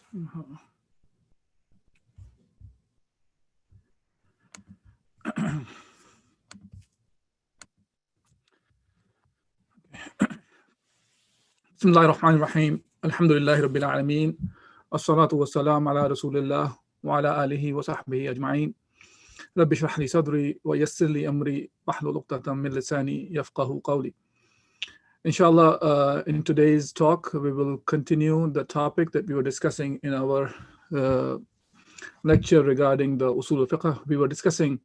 Bismillahirrahmanirrahim. Alhamdulillahi Rabbil Alameen. As-salatu was-salam ala Rasulillah wa ala alihi wa sahbihi ajma'in. Rabbi shrah li sadri wa yassir li amri wahlul 'uqdatam min lisani yafqahu qawli. Inshallah, in today's talk, we will continue the topic that we were discussing in our lecture regarding the Usul al-Fiqh. We were discussing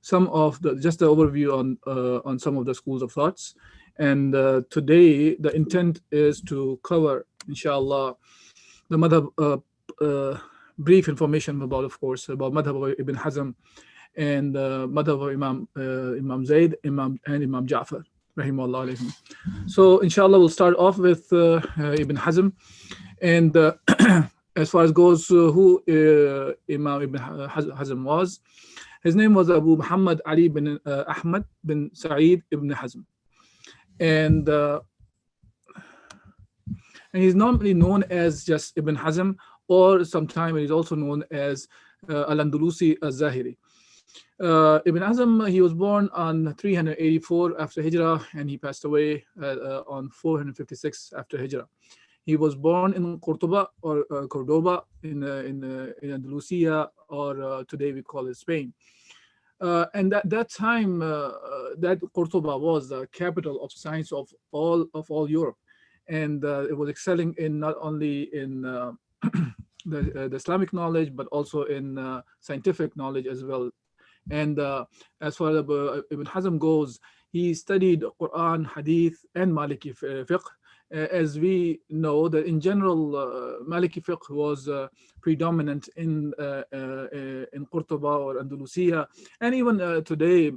some of just the overview on some of the schools of thoughts. And today, the intent is to cover, inshallah, the madhab, brief information about, of course, about madhab of Ibn Hazm and madhab of Imam Zayd, and Imam Ja'far, rahimahullah alayhim. So, inshallah, we'll start off with Ibn Hazm. And as far as goes who Imam Ibn Hazm was, his name was Abu Muhammad Ali bin Ahmad bin Sa'id ibn Hazm. And he's normally known as just Ibn Hazm, or sometimes he's also known as Al-Andalusi al-Zahiri. Ibn Hazm, he was born on 384 after Hijrah, and he passed away on 456 after Hijrah. He was born in Cordoba or Cordoba in Andalusia, or today we call it Spain. And at that time, that Cordoba was the capital of science of all Europe, and it was excelling in not only in the Islamic knowledge, but also in scientific knowledge as well. And as far as Ibn Hazm goes, he studied Quran, Hadith, and Maliki fiqh. As we know that in general, Maliki fiqh was predominant in Cordoba or Andalusia, and even today,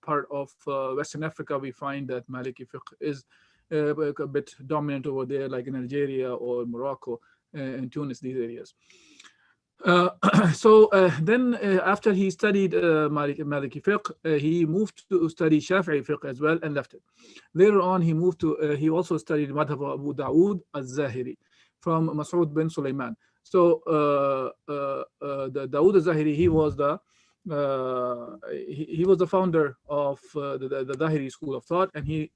part of Western Africa, we find that Maliki fiqh is a bit dominant over there, like in Algeria or Morocco and Tunis, these areas. So then after he studied Maliki fiqh, he moved to study Shafi'i fiqh as well and left it. Later on, he moved to, he also studied Madhab Abu Dawood al-Zahiri from Mas'ud bin Sulaiman. So the Dawood al-Zahiri, he was the founder of the Zahiri school of thought, and he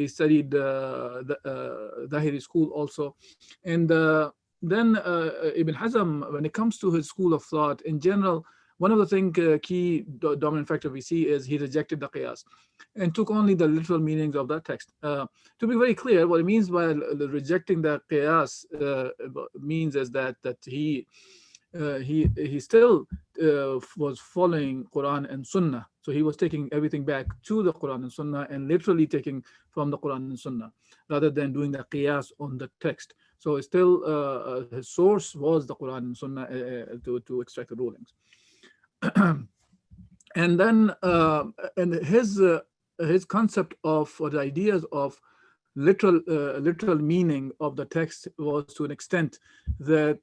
studied the Zahiri school also. And then Ibn Hazm, when it comes to his school of thought in general, one of the key dominant factor we see is he rejected the qiyas and took only the literal meanings of that text. To be very clear, what it means by rejecting the qiyas means is that he still was following Quran and Sunnah. So he was taking everything back to the Quran and Sunnah and literally taking from the Quran and Sunnah rather than doing the qiyas on the text. So still his source was the Quran and Sunnah to extract the rulings. And then and his concept of, or the ideas of literal meaning of the text was to an extent that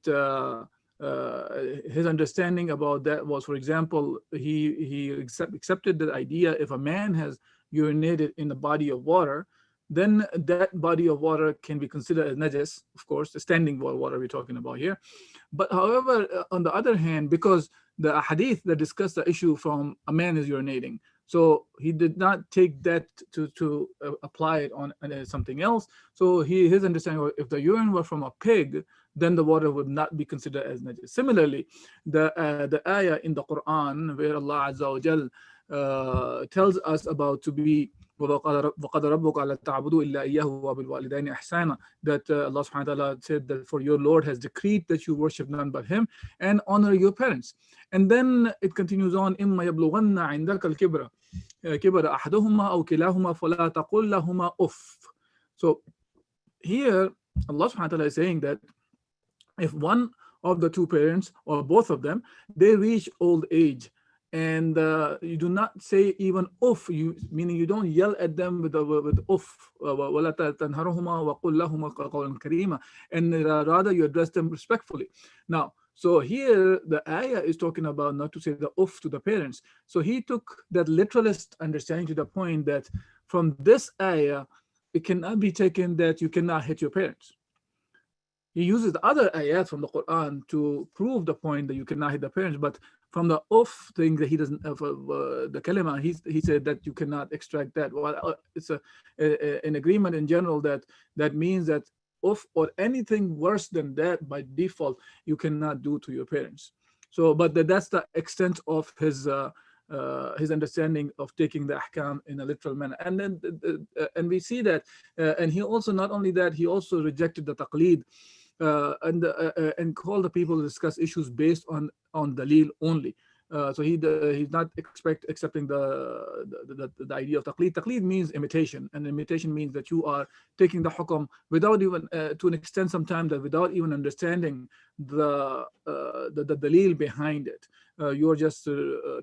his understanding about that was, for example, he accepted the idea if a man has urinated in a body of water, then that body of water can be considered as najis, of course, the standing water we're talking about here. But however, on the other hand, because the hadith that discussed the issue from a man is urinating, so he did not take that to apply it on something else. So his understanding was if the urine were from a pig, then the water would not be considered as najis. Similarly, the ayah in the Quran where Allah Azza wa Jal tells us about to be وَقَدَ رَبُّكَ أَلَّا تَعْبُدُوا إِلَّا إِيَّاهُ وَبِالْوَالِدَيْنِ إِحْسَانًا, that Allah subhanahu wa ta'ala said that for your Lord has decreed that you worship none but him and honor your parents. And then it continues on, إِمَّا يَبْلُغَنَّ عِنْدَكَ الْكِبْرَ كِبْرَ أَحَدُهُمَا أَوْ كِلَاهُمَا فَلَا تَقُلْ لَهُمَا أُفٍّ. So here Allah subhanahu wa ta'ala is saying that if one of the two parents or both of them, they reach old age, and you do not say even uff, meaning you don't yell at them with uff, and rather you address them respectfully. Now, so here the ayah is talking about not to say the uff to the parents. So he took that literalist understanding to the point that from this ayah, it cannot be taken that you cannot hit your parents. he uses the other ayat from the Quran to prove the point that you cannot hit the parents, but from the off thing that he doesn't the kalima, he said that you cannot extract that. Well, it's an agreement in general that means that off or anything worse than that by default you cannot do to your parents. So, but that's the extent of his understanding of taking the ahkam in a literal manner. And then and we see that, and he also, not only that, he also rejected the taqleed, and called the people to discuss issues based on dalil only. So he's not accepting the idea of taqleed. Taqleed means imitation, and imitation means that you are taking the hukm without even, to an extent sometimes, that without even understanding the dalil behind it. You're just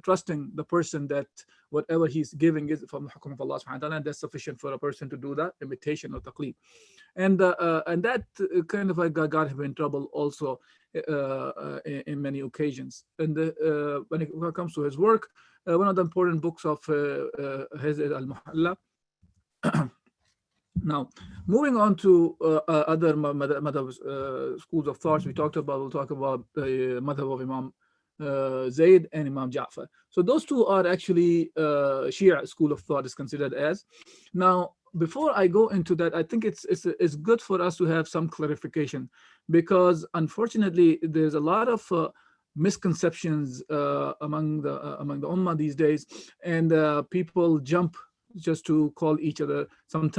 trusting the person that whatever he's giving is from the hukm of Allah subhanahu wa ta'ala, and that's sufficient for a person to do that imitation or taqleed. And that kind of like got him in trouble also in many occasions. And when it comes to his work, one of the important books of his is Al-Muhalla. Now, moving on to other madhab schools of thoughts, we'll talk about the madhab of Imam Zayd and Imam Ja'far. So those two are actually Shia school of thought is considered as. Now, before I go into that, I think it's good for us to have some clarification, because unfortunately there's a lot of misconceptions among the ummah these days, and people jump just to call each other.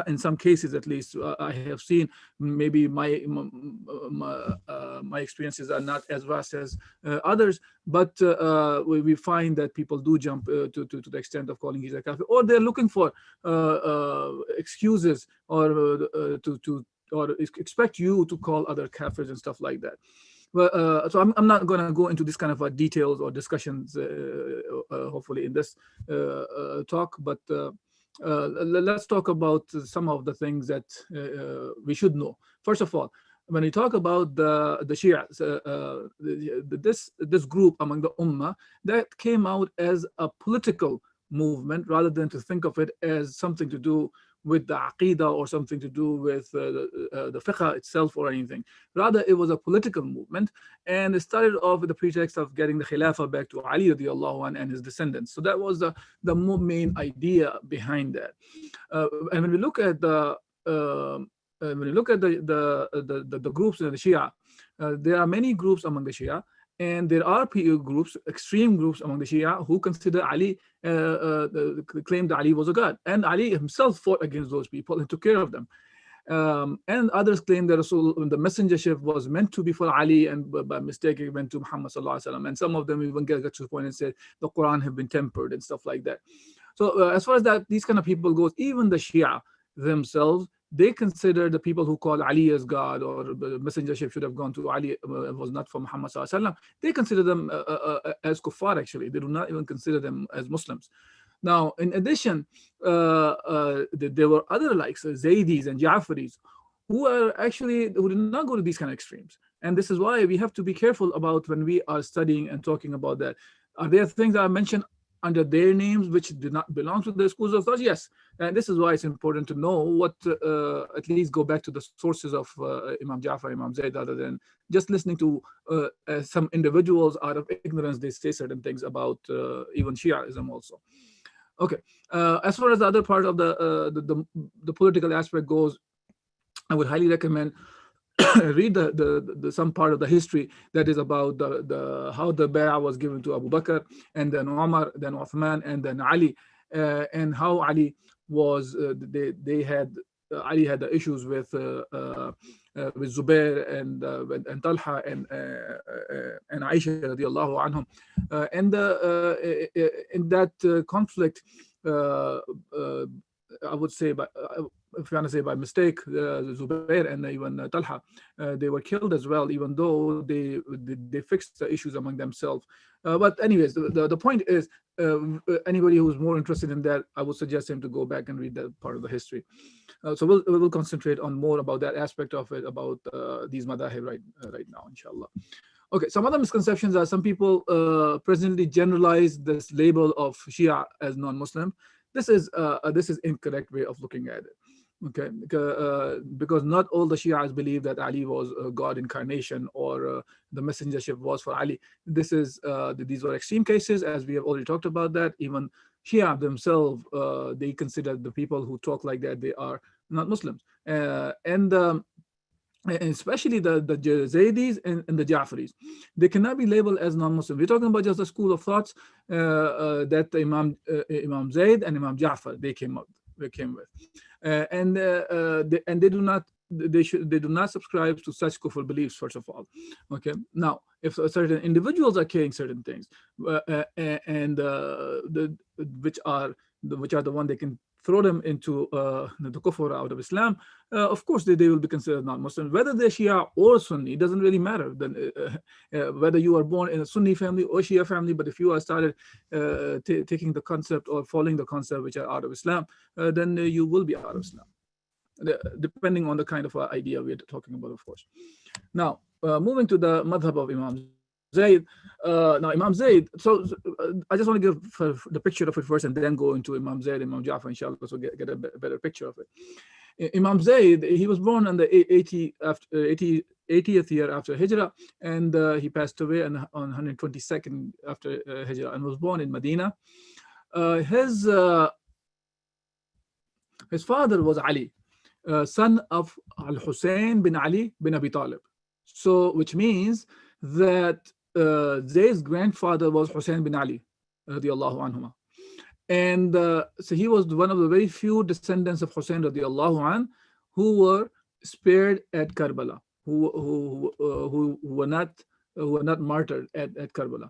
In some cases, at least, I have seen. Maybe my experiences are not as vast as others, but we find that people do jump to the extent of calling each other kafir, or they're looking for excuses, or expect you to call other kafirs and stuff like that. Well, so I'm not going to go into this kind of details or discussions, hopefully, in this talk, but let's talk about some of the things that we should know. First of all, when we talk about the Shia, this group among the Ummah, that came out as a political movement rather than to think of it as something to do with the aqidah or something to do with the fiqh itself or anything. Rather, it was a political movement, and it started off with the pretext of getting the Khilafah back to Ali radiallahu anhu and his descendants. So that was the main idea behind that. And when we look at the groups in the Shia, there are many groups among the Shia. And there are groups, extreme groups among the Shia, who consider Ali, claimed that Ali was a god. And Ali himself fought against those people and took care of them. And others claim that the messengership was meant to be for Ali, and by mistake it went to Muhammad sallallahu alaihi wasallam. And some of them even get to the point and say the Quran have been tempered and stuff like that. So as far as these kind of people goes, even the Shia themselves, they consider the people who call Ali as God, or the messengership should have gone to Ali, was not for Muhammad sallallahu alaihi wasallam. They consider them as kuffar. Actually, they do not even consider them as Muslims. Now, in addition, there were other likes, Zaydis and Ja'faris, who did not go to these kind of extremes. And this is why we have to be careful about when we are studying and talking about that. Are there things that I mentioned under their names which do not belong to the schools of thought? Yes. And this is why it's important to know what, at least go back to the sources of Imam Ja'far, Imam Zayd, rather than just listening to some individuals out of ignorance. They say certain things about even Shiaism also. Okay. As far as the other part of the political aspect goes, I would highly recommend read the some part of the history that is about how the bay'ah was given to Abu Bakr, and then Umar, then Uthman, and then Ali, and how Ali was Ali had the issues with Zubair and Talha and Aisha radiallahu anhum, and in that conflict, I would say, if you want to say by mistake, Zubair and even Talha, they were killed as well, even though they fixed the issues among themselves. But anyways, the point is, anybody who's more interested in that, I would suggest him to go back and read that part of the history. So we'll concentrate on more about that aspect of it, about these madahib right now, inshallah. Okay, some other misconceptions are some people presently generalize this label of Shia as non-Muslim. This is incorrect way of looking at it. Okay, because not all the Shias believe that Ali was God incarnation, or the messengership was for Ali. These were extreme cases, as we have already talked about that. Even Shia themselves, they consider the people who talk like that, they are not Muslims. And especially the Zaydis and the Ja'faris, they cannot be labeled as non-Muslim. We're talking about just a school of thoughts that Imam Zayd and Imam Ja'far they came with, and they do not subscribe to such kufr beliefs, first of all. Okay, now if certain individuals are carrying certain things, and which are the one they can throw them into the kufr out of Islam, of course they will be considered non-Muslim. Whether they're Shia or Sunni, it doesn't really matter. Then whether you are born in a Sunni family or Shia family, but if you are started taking the concept or following the concept which are out of Islam, then you will be out of Islam, depending on the kind of idea we're talking about, of course. Now, moving to the madhab of Imam Zayd. Now, Imam Zayd, I just want to give the picture of it first and then go into Imam Zayd and Imam Ja'far, inshallah, so get a better picture of it. Imam Zayd, he was born in the 80th year after Hijrah, and he passed away on 122nd after Hijrah, and was born in Medina. His father was Ali, son of Al-Hussein bin Ali bin Abi Talib. So, which means that Zayd's grandfather was Hussein bin Ali, radiallahu anhuma. And so he was one of the very few descendants of Hussein radiallahu an who were spared at Karbala, who were not martyred at Karbala.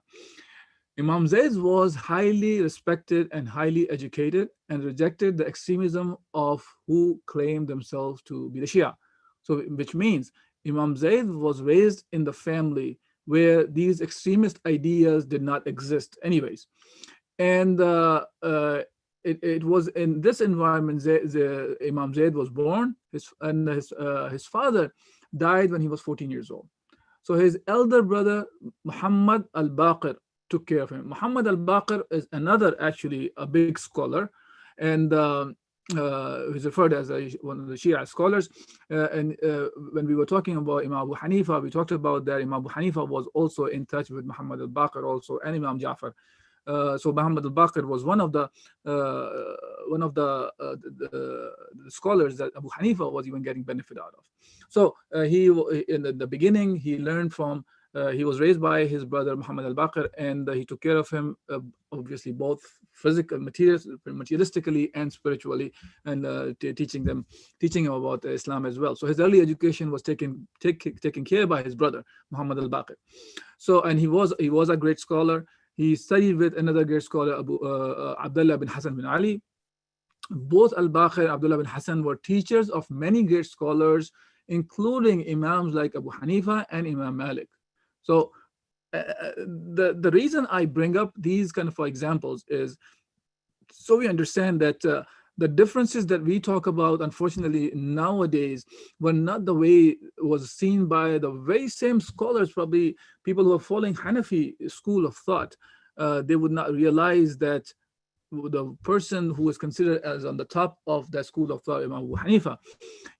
Imam Zayd was highly respected and highly educated, and rejected the extremism of who claimed themselves to be the Shia. So, which means Imam Zayd was raised in the family where these extremist ideas did not exist anyways. And it was in this environment Imam Zayd was born. His father died when he was 14 years old. So his elder brother, Muhammad al-Baqir, took care of him. Muhammad al-Baqir is another, actually, a big scholar, and he's referred as one of the Shia scholars. And when we were talking about Imam Abu Hanifa, we talked about that Imam Abu Hanifa was also in touch with Muhammad al-Baqir also, and Imam Ja'far. So Muhammad al-Baqir was one of the scholars that Abu Hanifa was even getting benefit out of. So he, in the beginning, he learned from, he was raised by his brother Muhammad al-Baqir, and he took care of him, obviously both materialistically and spiritually, and teaching him about Islam as well. So his early education was taken care by his brother Muhammad al-Baqir. So, and he was a great scholar. He studied with another great scholar, Abdullah bin Hassan bin Ali. Both al-Baqir and Abdullah bin Hassan were teachers of many great scholars, including imams like Abu Hanifa and Imam Malik. So the reason I bring up these kind of examples is so we understand that the differences that we talk about, unfortunately, nowadays, were not the way it was seen by the very same scholars, probably people who are following Hanafi school of thought. They would not realize that the person who is considered as on the top of that school of thought, Imam Abu Hanifa,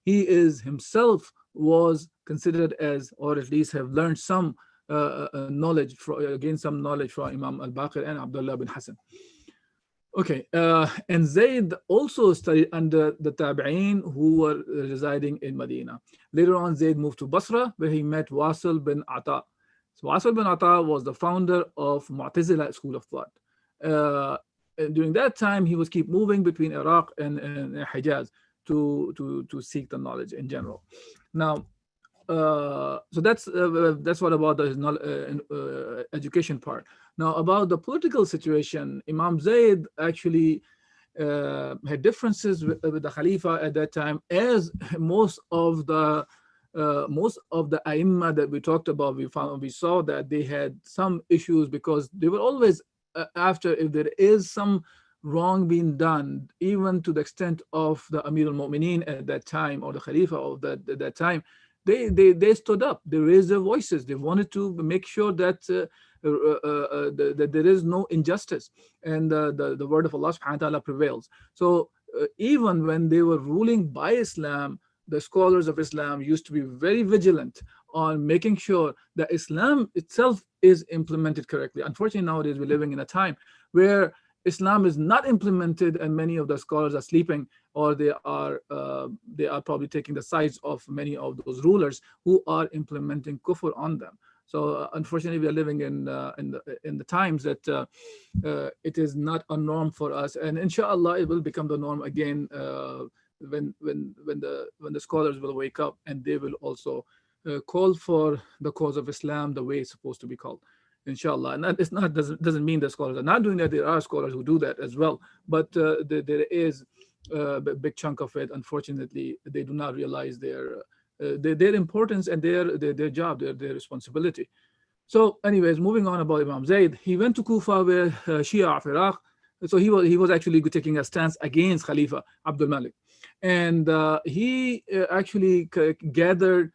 he is himself was considered as, or at least have learned some knowledge, gained some knowledge from Imam al-Baqir and Abdullah bin Hassan. Okay, and Zayd also studied under the Tabi'een who were residing in Medina. Later on, Zayd moved to Basra, where he met Wasil bin Ata. So Wasil bin Ata was the founder of Mu'tazila school of thought. And during that time, he was keep moving between Iraq and Hijaz to seek the knowledge in general. Now, so that's what about the education part. Now, about the political situation, Imam Zayd actually had differences with the Khalifa at that time, as most of the Aimma that we talked about, we saw that they had some issues, because they were always after, if there is some wrong being done, even to the extent of the Amir al-Mu'mineen at that time, or the Khalifa of that time, they stood up, they raised their voices, they wanted to make sure that that there is no injustice, and the word of Allah subhanahu wa ta'ala prevails. So even when they were ruling by Islam, the scholars of Islam used to be very vigilant on making sure that Islam itself is implemented correctly. Unfortunately, nowadays we're living in a time where Islam is not implemented, and many of the scholars are sleeping, or they are probably taking the sides of many of those rulers who are implementing kufr on them. So unfortunately, we are living in the times that it is not a norm for us, and inshallah, it will become the norm again when the scholars will wake up and they will also call for the cause of Islam the way it's supposed to be called, inshallah. And that is not doesn't mean that scholars are not doing that. There are scholars who do that as well, but there is a big chunk of it. Unfortunately, they do not realize their importance and their job, their responsibility. So, anyways, moving on about Imam Zayd, he went to Kufa where Shia of Iraq. So he was actually taking a stance against Khalifa Abdul Malik, and he actually gathered.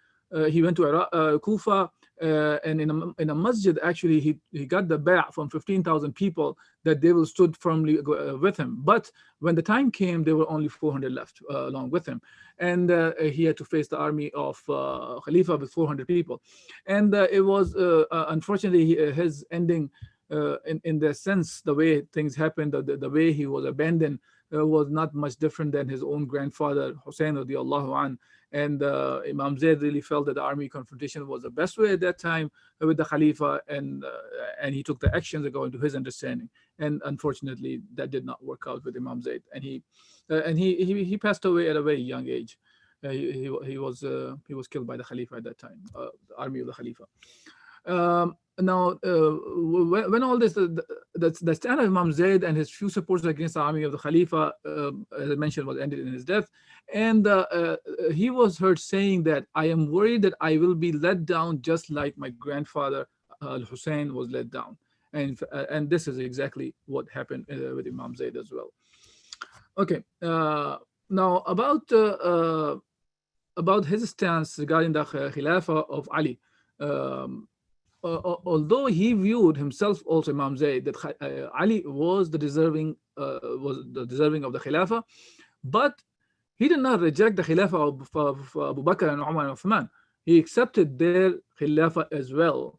He went to Iraq, Kufa, and in a masjid, actually, he got the bay'ah from 15,000 people that they will stood firmly with him. But when the time came, there were only 400 left along with him, and he had to face the army of Khalifa with 400 people, and it was unfortunately his ending. In the sense, the way things happened, the way he was abandoned was not much different than his own grandfather Hussein radiallahu an. And Imam Zayd really felt that the army confrontation was the best way at that time with the Khalifa, and he took the actions according to his understanding. And unfortunately, that did not work out with Imam Zayd, and he passed away at a very young age. He was killed by the Khalifa at that time, the army of the Khalifa. Now, when all this, the stand of Imam Zayd and his few supporters against the army of the Khalifa, as I mentioned, was ended in his death. And he was heard saying that, I am worried that I will be let down just like my grandfather Hussein was let down. And this is exactly what happened with Imam Zayd as well. Okay, now about his stance regarding the Khilafah of Ali. Although he viewed himself also, Imam Zayd, that Ali was deserving of the Khilafah, but he did not reject the Khilafah of Abu Bakr and Umar and Uthman. He accepted their Khilafah as well.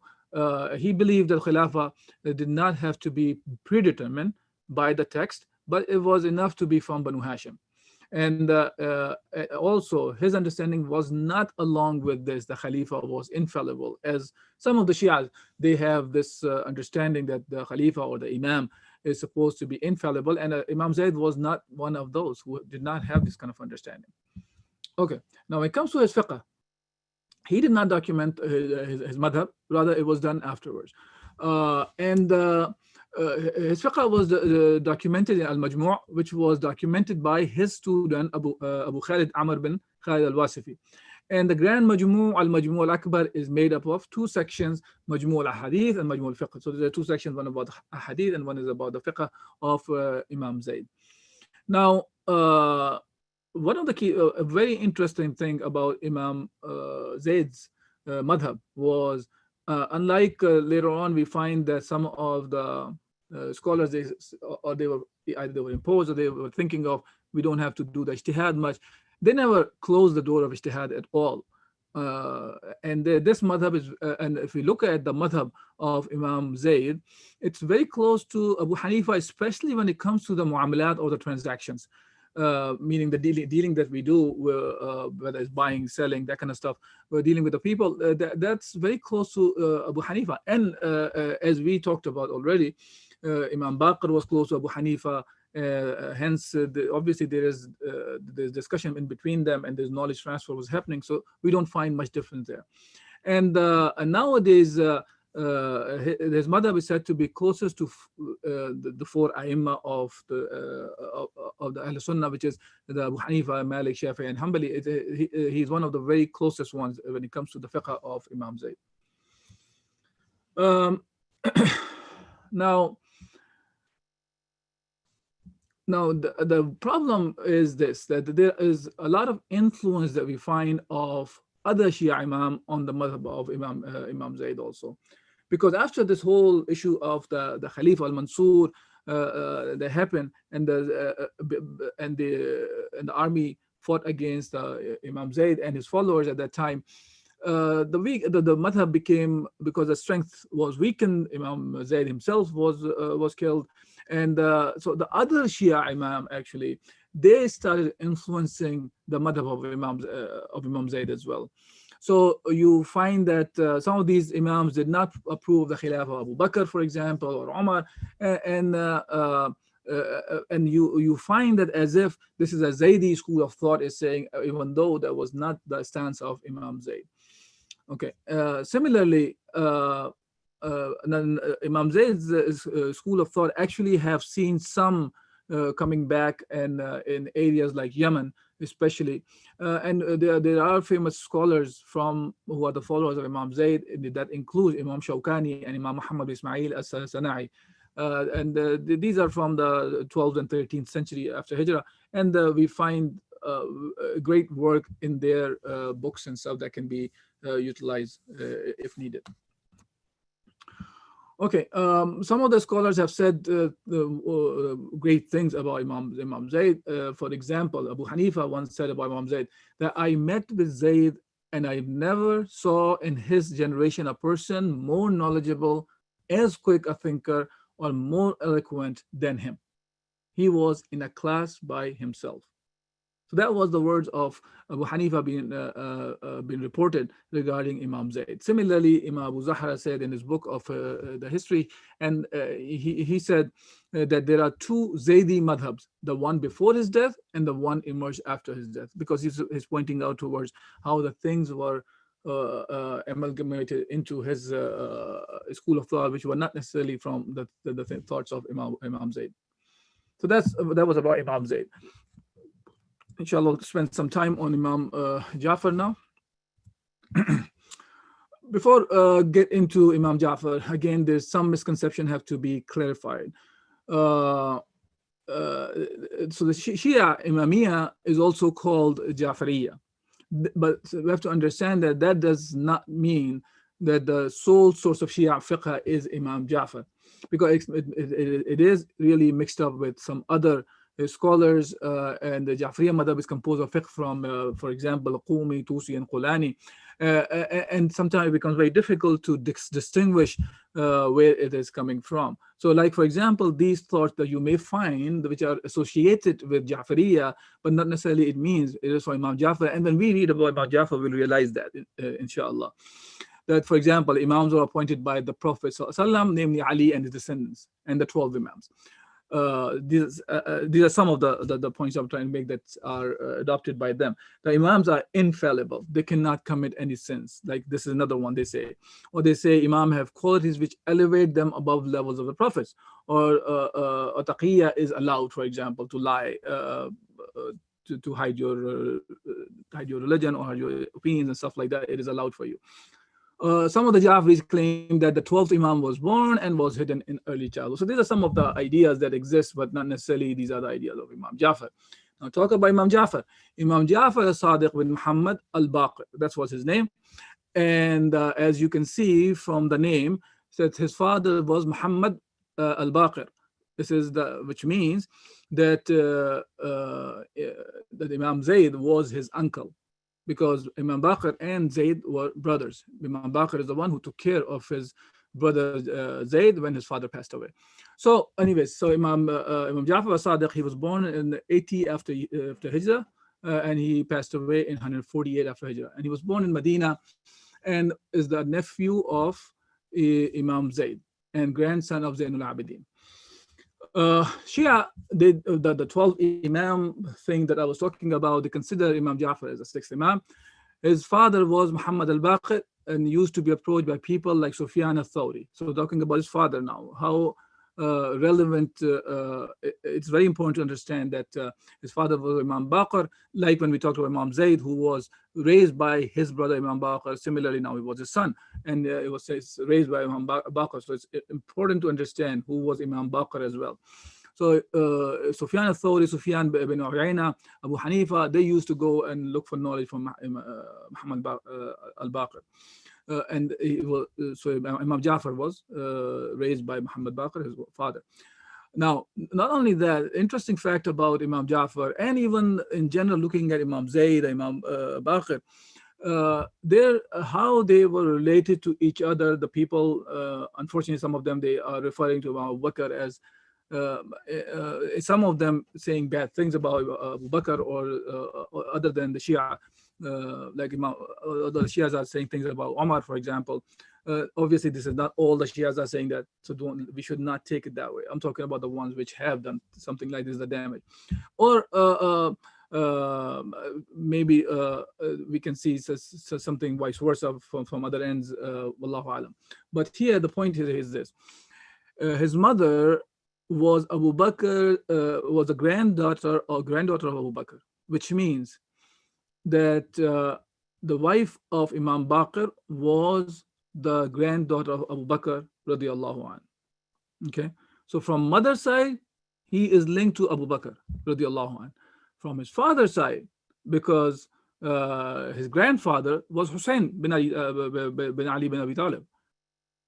He believed that Khilafah did not have to be predetermined by the text, but it was enough to be from Banu Hashim. And also, his understanding was not along with this, the Khalifa was infallible. As some of the Shias, they have this understanding that the Khalifa or the Imam is supposed to be infallible, and Imam Zayd was not one of those who did not have this kind of understanding. Okay, now when it comes to his fiqh, he did not document his madhab, rather it was done afterwards. His fiqh was documented in Al-Majmu', which was documented by his student Abu Khalid Amr bin Khalid al-Wasifi. And the Grand Majmu' Al-Majmu' Al-Akbar is made up of two sections, Majmu' Al-Hadith and Majmu' Al-Fiqh. So there are two sections, one about Hadith and one is about the fiqh of Imam Zayd. Now, one of the key, a very interesting thing about Imam Zayd's madhab was, unlike later on, we find that some of the scholars, they were either they were imposed or they were thinking of, we don't have to do the ijtihad much. They never closed the door of ijtihad at all. And this madhab is, and if we look at the madhab of Imam Zayd, it's very close to Abu Hanifa, especially when it comes to the muamalat or the transactions. Meaning the dealing that we do, whether it's buying, selling, that kind of stuff, we're dealing with the people, that's very close to Abu Hanifa. And as we talked about already, Imam Baqir was close to Abu Hanifa, hence obviously there's discussion in between them, and there's knowledge transfer was happening, so we don't find much difference there. And nowadays, his madhab is said to be closest to the four A'imma of the Ahl Sunnah, which is the Abu Hanifa, Malik, Shafi'i, and Hanbali. He's one of the very closest ones when it comes to the fiqh of Imam Zayd. Now the problem is this, that there is a lot of influence that we find of other Shia Imam on the madhab of Imam Zayd also. Because after this whole issue of the Khalifa al-Mansur, that happened, and the army fought against Imam Zayd and his followers at that time. The madhab became, because the strength was weakened, Imam Zayd himself was killed, and so the other Shia Imam, actually, they started influencing the madhab of Imam Zayd as well. So you find that some of these Imams did not approve the Khilafah of Abu Bakr, for example, or Umar, and you find that as if this is a Zaydi school of thought is saying, even though that was not the stance of Imam Zayd. Okay. Similarly, Imam Zayd's school of thought actually have seen some coming back, and in areas like Yemen, especially, and there are famous scholars from who are the followers of Imam Zayd. That includes Imam Shawkani and Imam Muhammad Ismail as-Sana'i. These are from the 12th and 13th century after Hijrah, and we find great work in their books and stuff that can be utilized if needed. Okay, some of the scholars have said great things about Imam Zayd. For example, Abu Hanifa once said about Imam Zayd that I met with Zayd and I never saw in his generation a person more knowledgeable, as quick a thinker, or more eloquent than him. He was in a class by himself. So that was the words of Abu Hanifa being reported regarding Imam Zayd. Similarly, Imam Abu Zahra said in his book of the history, and he said that there are two Zaydi madhabs, the one before his death and the one emerged after his death, because he's pointing out towards how the things were amalgamated into his school of thought, which were not necessarily from the thoughts of Imam Zayd. So that was about Imam Zayd. Inshallah, we'll spend some time on Imam Ja'far now. Before get into Imam Ja'far, again, there's some misconception have to be clarified. So the Shia Imamiyya is also called Ja'fariyya, but we have to understand that that does not mean that the sole source of Shia fiqh is Imam Ja'far, because it is really mixed up with some other scholars, and the Ja'fariyya madhab is composed of fiqh from, for example, Qumi, Tusi, and Qulani, and sometimes it becomes very difficult to distinguish where it is coming from. So, like for example, these thoughts that you may find which are associated with Ja'fariyya, but not necessarily it means it is for Imam Ja'far. And when we read about Imam Ja'far, we'll realize that, inshallah. That, for example, Imams were appointed by the Prophet ﷺ, namely Ali and his descendants, and the 12 Imams. These are some of the points I'm trying to make that are adopted by them. The Imams are infallible. They cannot commit any sins. Like this is another one they say. Or they say Imam have qualities which elevate them above levels of the Prophets. Or taqiyya is allowed, for example, to lie, to hide your religion or your opinions and stuff like that. It is allowed for you. Some of the Ja'faris claim that the 12th Imam was born and was hidden in early childhood. So these are some of the ideas that exist, but not necessarily these are the ideas of Imam Ja'far. Now talk about Imam Ja'far. Imam Ja'far as-Sadiq bin Muhammad al-Baqir. That was his name. And as you can see from the name, that his father was Muhammad al-Baqir. This is which means that that Imam Zayd was his uncle, because Imam Baqir and Zayd were brothers. Imam Baqir is the one who took care of his brother Zayd when his father passed away. So anyways, so Imam Ja'far as-Sadiq, he was born in 80 after Hijrah, and he passed away in 148 after Hijrah. And he was born in Medina and is the nephew of Imam Zayd and grandson of Zainul Abidin. Shia, the 12 Imam thing that I was talking about, they consider Imam Ja'far as a 6th Imam. His father was Muhammad al-Baqir and used to be approached by people like Sufyan al-Thawri. So talking about his father now, how relevant, it's very important to understand that his father was Imam Baqir, like when we talked about Imam Zayd, who was raised by his brother Imam Baqir. Similarly, now he was his son, and it was raised by Imam Baqir. So it's important to understand who was Imam Baqir as well. So Sufyan al-Thawri, Sufyan bin Uyayna, Abu Hanifa, they used to go and look for knowledge from Muhammad al-Baqir. So Imam Ja'far was raised by Muhammad Baqir, his father. Now, not only that, interesting fact about Imam Ja'far, and even in general, looking at Imam Zayd, Imam Baqir, how they were related to each other. The people, unfortunately, some of them they are referring to Imam Abu Bakr as some of them saying bad things about Abu Bakr, or other than the Shia, like Imam, the Shias are saying things about Omar, for example. Obviously, this is not all the Shias are saying that, so we should not take it that way. I'm talking about the ones which have done something like this, the damage, or maybe we can see something vice versa from other ends. Wallahu alam. But here the point is this: his mother was Abu Bakr, was a granddaughter of Abu Bakr, which means that the wife of Imam Baqir was the granddaughter of Abu Bakr radiallahu anh. Okay, so from mother's side, he is linked to Abu Bakr radiallahu anh. From his father's side, because his grandfather was Hussein bin Ali bin Abi Talib.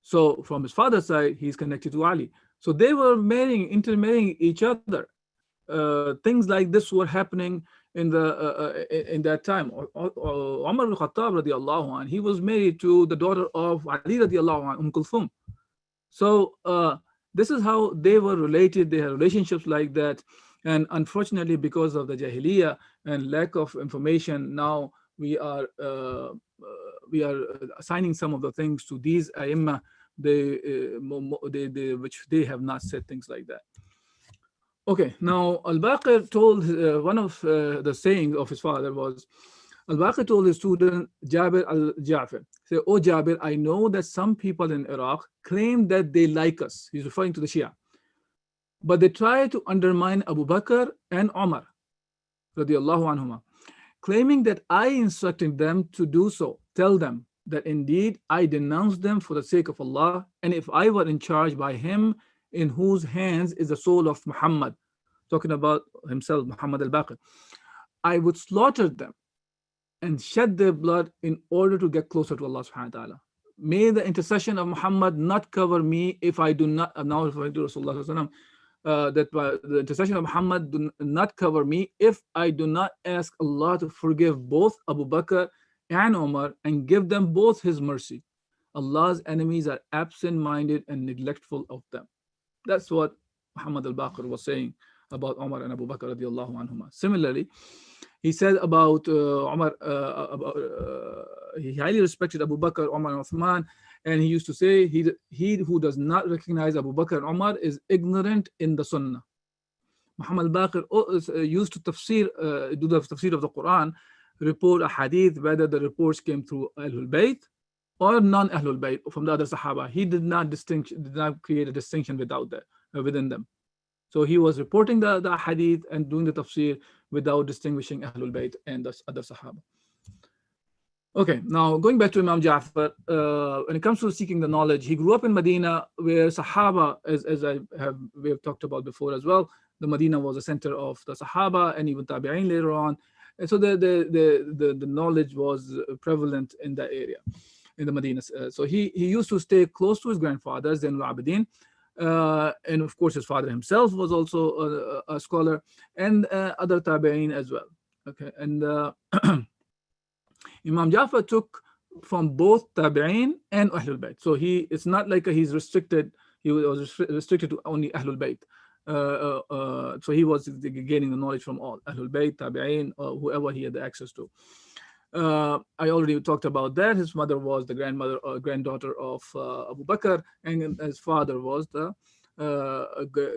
So from his father's side, he's connected to Ali. So they were intermarrying each other. Things like this were happening in that time. Umar bin Khattab radiallahu anh, he was married to the daughter of Ali radiallahu anh, Kulthum. So this is how they were related. They had relationships like that. And unfortunately, because of the Jahiliyyah and lack of information, now we are assigning some of the things to these A'immah, which they have not said things like that. Okay, now Al-Baqir told, one of the sayings of his father was, Al-Baqir told his student Jabir al-Ja'far, say, "Oh Jabir, I know that some people in Iraq claim that they like us." He's referring to the Shia. "But they try to undermine Abu Bakr and Umar, radiallahu anhuma, claiming that I instructed them to do so. Tell them that indeed I denounced them for the sake of Allah, and if I were in charge by him in whose hands is the soul of Muhammad," talking about himself, Muhammad al-Baqir, "I would slaughter them and shed their blood in order to get closer to Allah subhanahu wa ta'ala. May the intercession of Muhammad not cover me if I do not," I'm now referring to Rasulullah, that the intercession of Muhammad do not cover me if I do not ask Allah to forgive both Abu Bakr and Umar and give them both his mercy. Allah's enemies are absent-minded and neglectful of them. That's what Muhammad al-Baqir was saying about Umar and Abu Bakr radiallahu anhuma. Similarly, he said about Umar, he highly respected Abu Bakr, Umar, and Uthman, and he used to say, he who does not recognize Abu Bakr and Umar is ignorant in the Sunnah. Muhammad al-Baqir used to do the tafsir of the Quran, report a hadith, whether the reports came through Ahlul Bayt or non-Ahlul Bayt from the other Sahaba. He did not create a distinction within them. So he was reporting the hadith and doing the tafsir without distinguishing Ahlul Bayt and the other Sahaba. Okay, now going back to Imam Ja'far, when it comes to seeking the knowledge, he grew up in Medina, where Sahaba, as we have talked about before as well, the Medina was a center of the Sahaba and even Tabi'in later on. And so the knowledge was prevalent in that area, in the Medina. So he used to stay close to his grandfather, Zainul Abidin, and of course his father himself was also a scholar, and other Tabi'in as well. Okay, and Imam Ja'far took from both Tabi'in and Ahlul Bayt. So it's not like he's restricted. He was restricted to only Ahlul Bayt. So he was gaining the knowledge from all Ahlul Bayt, Tabi'in, whoever he had access to. I already talked about that. His mother was the granddaughter of Abu Bakr, and his father was the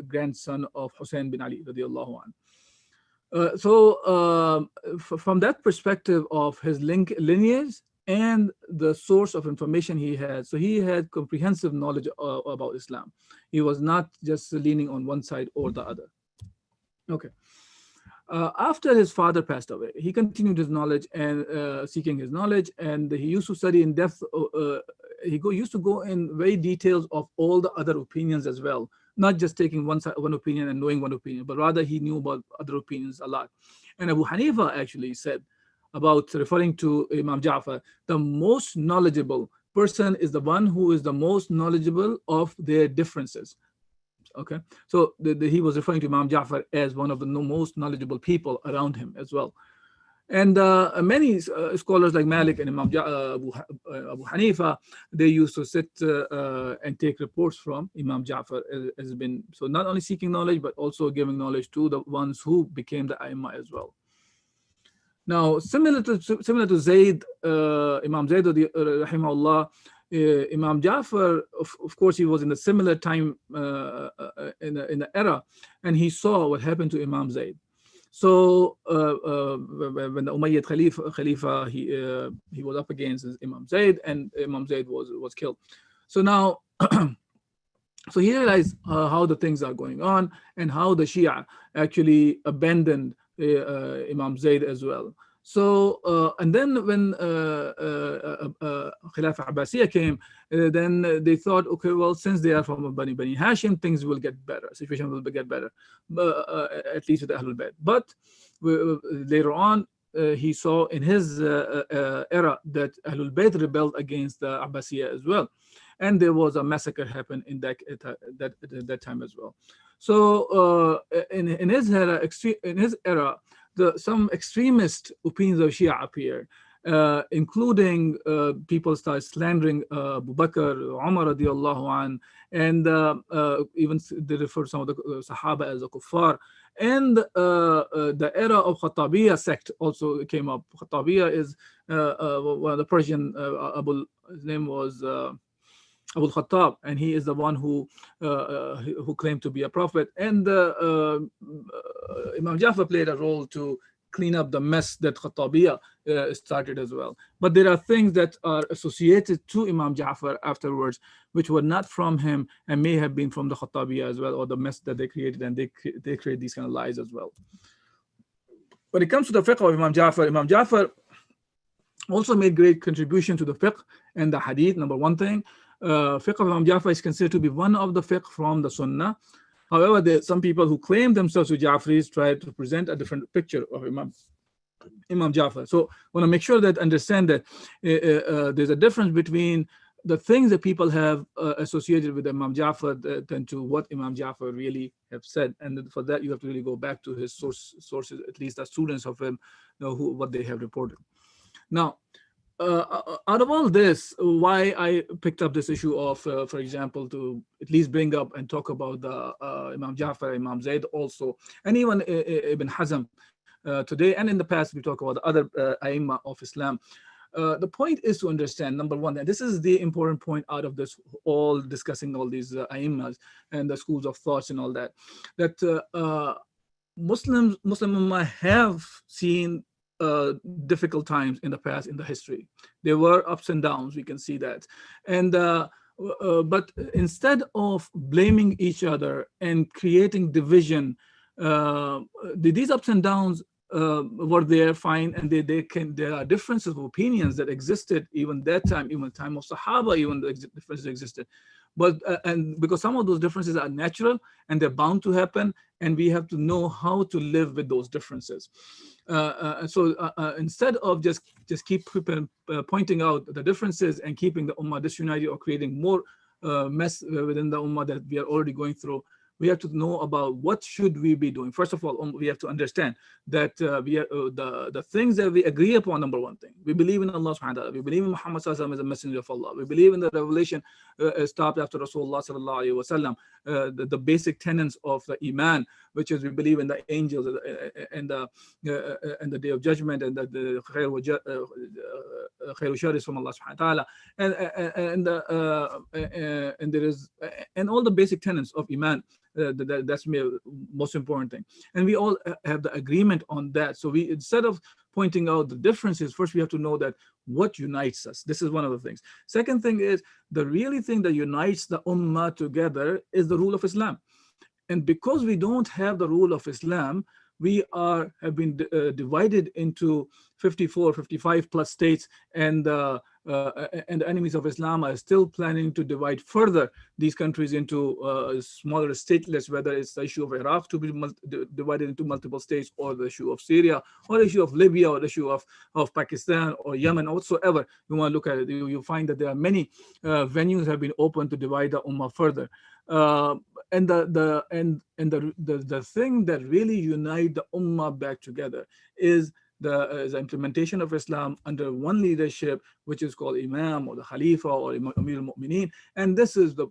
grandson of Hussein bin Ali radiallahu anh. So from that perspective of his lineage and the source of information he had, so he had comprehensive knowledge about Islam. He was not just leaning on one side or the other. Okay. After his father passed away, he continued his knowledge and seeking his knowledge, and he used to study in depth. Used to go in very details of all the other opinions as well, not just taking one opinion and knowing one opinion, but rather he knew about other opinions a lot. And Abu Hanifa actually said, about referring to Imam Ja'far, the most knowledgeable person is the one who is the most knowledgeable of their differences. Okay, so he was referring to Imam Ja'far as one of the most knowledgeable people around him as well. And many scholars like Malik and Abu Hanifa, they used to sit and take reports from Imam Ja'far, has been so not only seeking knowledge but also giving knowledge to the ones who became the Aimma as well. Now, similar to Zayd, Imam Zayd rahimahullah, Imam Ja'far, of course, he was in a similar time in the era, and he saw what happened to Imam Zayd. So when the Umayyad Khalifa he was up against Imam Zayd, and Imam Zayd was killed. So now, so he realized how the things are going on and how the Shia actually abandoned Imam Zayd as well. So and then when Khilafah Abbasiyya came, then they thought, okay, well, since they are from Bani Hashim, things will get better, situation will get better, at least with Ahlul Bayt. But later on, he saw in his era that Ahlul Bayt rebelled against the Abbasiyya as well, and there was a massacre happened in that time as well. So in his era, some extremist opinions of Shia appeared, including people started slandering Abu Bakr, Umar radiallahu an, and even they refer to some of the Sahaba as a kuffar. And the era of Khattabiyya sect also came up. Khattabiyya is one of the Persian, his name was Abu Khattab, and he is the one who claimed to be a prophet. And Imam Ja'far played a role to clean up the mess that Khattabiyya started as well. But there are things that are associated to Imam Ja'far afterwards, which were not from him and may have been from the Khattabiyya as well, or the mess that they created, and they create these kind of lies as well. When it comes to the fiqh of Imam Ja'far also made great contribution to the fiqh and the hadith. Number one thing, fiqh of Imam Ja'far is considered to be one of the fiqh from the Sunnah. However, there are some people who claim themselves to Ja'faris try to present a different picture of Imam Ja'far. So I want to make sure that understand that there's a difference between the things that people have associated with Imam Ja'far than to what Imam Ja'far really have said. And for that, you have to really go back to his sources, at least the students of him, what they have reported. Now, out of all this, why I picked up this issue of, for example, to at least bring up and talk about the Imam Ja'far, Imam Zayd also, and even Ibn Hazm today, and in the past we talk about the other Aimma of Islam. The point is to understand, number one, and this is the important point out of this all discussing all these Aimmas and the schools of thoughts and all that, that Muslim Ummah have seen difficult times in the past, in the history. There were ups and downs, we can see that. And but instead of blaming each other and creating division, these ups and downs were there, fine, and there are differences of opinions that existed even that time, even the time of Sahaba, even the differences existed. But and because some of those differences are natural and they're bound to happen, and we have to know how to live with those differences. So instead of just keep pointing out the differences and keeping the ummah disunited or creating more mess within the ummah that we are already going through, we have to know about what should we be doing. First of all, we have to understand that we are, the things that we agree upon. Number one thing, we believe in Allah subhanahu wa ta'ala. We believe in Muhammad sallallahu alaihi wasallam as a messenger of Allah. We believe in the revelation stopped after Rasulullah sallallahu alaihi wasallam. The basic tenets of the iman, which is we believe in the angels and the day of judgment, and the khair shari is from Allah subhanahu wa ta'ala, and there is and all the basic tenets of iman. That's the most important thing, and we all have the agreement on that. So we, instead of pointing out the differences, first we have to know that what unites us. This is one of the things. Second thing is, the really thing that unites the ummah together is the rule of Islam. And because we don't have the rule of Islam, we have been divided into 54, 55 plus states, and the enemies of Islam are still planning to divide further these countries into smaller statelets, whether it's the issue of Iraq to be divided into multiple states, or the issue of Syria, or the issue of Libya, or the issue of Pakistan or Yemen, or whatsoever you want to look at it. You find that there are many venues have been opened to divide the ummah further. the thing that really unite the ummah back together is the implementation of Islam under one leadership, which is called Imam or the Khalifa or Amir al-Mu'mineen. And this is the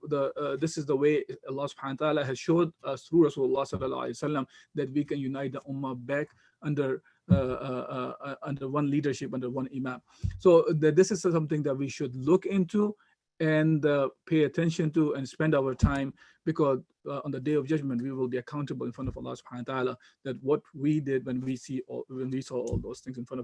way Allah subhanahu wa ta'ala has showed us through Rasulullah sallallahu alaihi wasallam that we can unite the ummah back under under one leadership, under one Imam. So this is something that we should look into and pay attention to and spend our time, because on the day of judgment we will be accountable in front of Allah subhanahu wa ta'ala that what we did when we saw all those things in front of